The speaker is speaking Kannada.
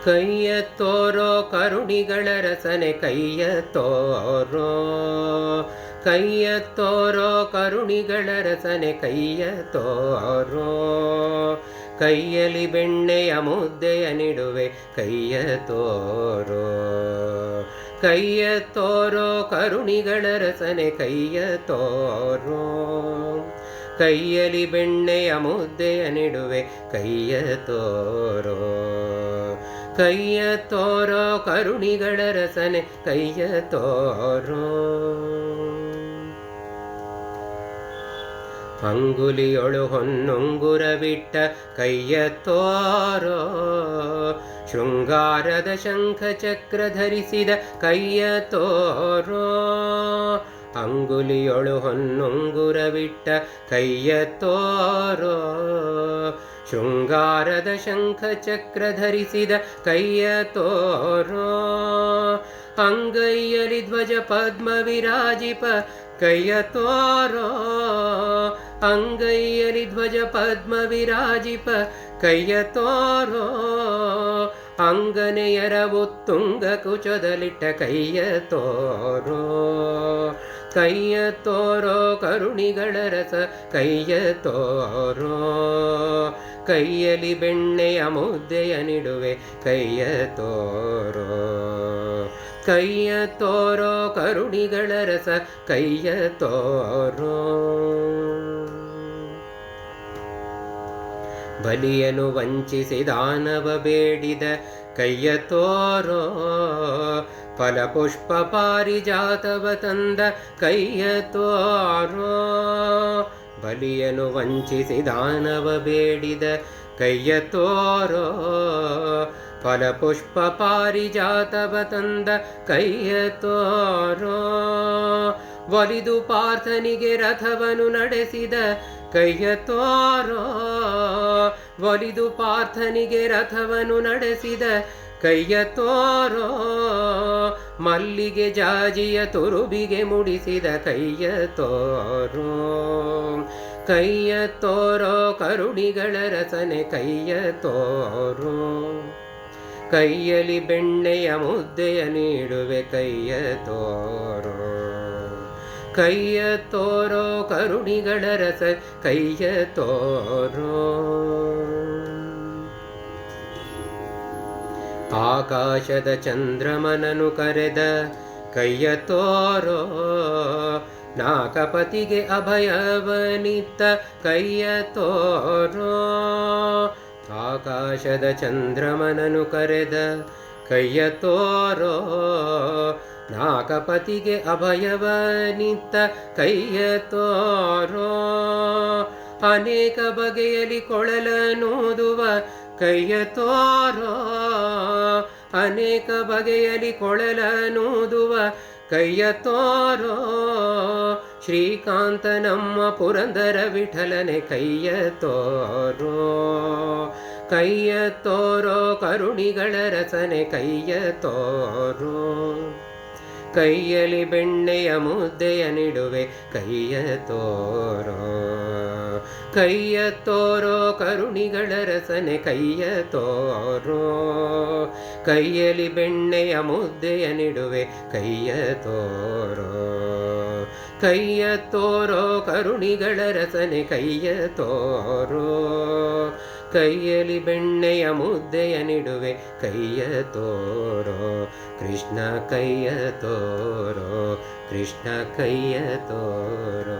ಕೈಯ ತೋರೋ ಕರುಣಿಗಳ ರಸನೆ ಕೈಯ ತೋರೋ, ಕೈಯ ತೋರೋ ಕರುಣಿಗಳ ರಸನೆ ಕೈಯ ತೋರೋ, ಕೈಯಲ್ಲಿ ಬೆಣ್ಣೆಯ ಮುದ್ದೆಯ ನಿಡುವೆ ಕೈಯ ತೋರೋ, ಕೈಯ ತೋರೋ ಕರುಣಿಗಳ ರಸನೆ ಕೈಯ ತೋರೋ, ಕೈಯಲ್ಲಿ ಬೆಣ್ಣೆಯ ಮುದ್ದೆಯ ನಿಡುವೆ ಕೈಯ ತೋರೋ, ಕೈಯ ತೋರೋ ಕರುಣಿಗಳ ರಸನೆ ಕೈಯ ತೋರೋ. ಅಂಗುಲಿಯೊಳು ಹೊನ್ನುಂಗುರವಿಟ್ಟ ಕೈಯ ತೋರೋ, ಶೃಂಗಾರದ ಶಂಖ ಚಕ್ರ ಧರಿಸಿದ ಕೈಯ ತೋರೋ, ಅಂಗುಲಿಯೊಳು ಹೊನ್ನುಂಗುರವಿಟ್ಟ ಕೈಯ ತೋರೋ, ಶೃಂಗಾರದ ಶಂಖ ಚಕ್ರ ಧರಿಸಿದ ಕೈಯ ತೋರೋ, ಅಂಗೈಯಲಿ ಧ್ವಜ ಪದ್ಮ ವಿರಾಜಿಪ ಕೈಯ ತೋರೋ, ಅಂಗೈಯಲಿ ಧ್ವಜ ಪದ್ಮ ವಿರಾಜಿಪ ಕೈಯ ತೋರೋ, ಅಂಗನೆಯರ ಉತ್ತುಂಗ ಕುಚದಲಿಟ್ಟ ಕೈಯ ತೋರೋ, ಕೈಯ ತೋರೋ ಕರುಣಿಗಳ ರಸ ಕೈಯ ತೋರೋ, ಕೈಯಲ್ಲಿ ಬೆಣ್ಣೆಯ ಮುದ್ದೆಯ ನಿಡುವೆ ಕೈಯ ತೋರೋ, ಕೈಯ ತೋರೋ ಕರುಣಿಗಳ ರಸ ಕೈಯ ತೋರೋ. ಬಲಿಯನು ವಂಚಿಸಿದಾನವ ಬೇಡಿದ ಕೈಯ ತೋರೋ, ಫಲಪುಷ್ಪ ಪಾರಿಜಾತವ ತಂದ ಕೈಯ ತೋರೋ, ಬಲಿಯನು ವಂಚಿಸಿದಾನವ ಬೇಡಿದ ಕೈಯ ತೋರೋ, ಫಲಪುಷ್ಪ ಪಾರಿಜಾತವ ತಂದ ಕೈಯ ತೋರೋ, ಒಲಿದು ಪಾರ್ಥನಿಗೆ ರಥವನು ನಡೆಸಿದ ಕೈಯ ತೋರೋ, ಒಲಿದು ಪಾರ್ಥನಿಗೆ ರಥವನು ನಡೆಸಿದ ಕೈಯ ತೋರೋ, ಮಲ್ಲಿಗೆ ಜಾಜಿಯ ತುರುಬಿಗೆ ಮುಡಿಸಿದ ಕೈಯ ತೋರೋ, ಕೈಯ ತೋರೋ ಕರುಣಿಗಳ ರಸನೆ ಕೈಯ ತೋರೋ, ಕೈಯಲ್ಲಿ ಬೆಣ್ಣೆಯ ಮುದ್ದೆಯ ನೀಡುವೆ ಕೈಯ ತೋರೋ, ಕೈಯ ತೋರೋ ಕರುಣಿಗಳ ರಸ ಕೈಯ ತೋರೋ. ಆಕಾಶದ ಚಂದ್ರಮನನು ಕರೆದ ಕೈಯ ತೋರೋ, ನಾಕಪತಿಗೆ ಅಭಯವನಿತ್ತ ಕೈಯ ತೋರೋ, ಆಕಾಶದ ಚಂದ್ರಮನನು ಕರೆದ ಕೈಯ ತೋರೋ, ನಾಕಪತಿಗೆ ಅಭಯವನಿತ್ತ ಕೈಯ ತೋರೋ, ಅನೇಕ ಬಗೆಯಲ್ಲಿ ಕೊಳಲನೂದುವ ಕೈಯ ತೋರೋ, ಅನೇಕ ಬಗೆಯಲ್ಲಿ ಕೊಳಲನೂದುವ ಕೈಯ ತೋರೋ, ಶ್ರೀಕಾಂತ ನಮ್ಮ ಪುರಂದರ ವಿಠಲನೆ ಕೈಯ ತೋರೋ, ಕೈಯ ತೋರೋ ಕರುಣಿಗಳ ರಸನೆ ಕೈಯ ತೋರೋ, ಕೈಯಲ್ಲಿ ಬೆಣ್ಣೆಯ ಮುದ್ದೆಯ ನಿಡುವೆ ಕೈಯ ತೋರೋ, ಕೈಯ ತೋರೋ ಕರುಣಿಗಳ ರಸನೆ ಕೈಯ ತೋರೋ, ಕೈಯಲ್ಲಿ ಬೆಣ್ಣೆಯ ಮುದ್ದೆಯ ನಿಡುವೆ ಕೈಯ ತೋರೋ, ಕೈಯ ತೋರೋ ಕರುಣಿಗಳ ರಸನೆ ಕೈಯ ತೋರೋ, ಕೈಯಲ್ಲಿ ಬೆಣ್ಣೆಯ ಮುದ್ದೆಯ ನಿಡುವೆ ಕೈಯ ತೋರೋ, ಕೃಷ್ಣ ಕೈಯ ತೋರೋ, ಕೃಷ್ಣ ಕೈಯ ತೋರೋ.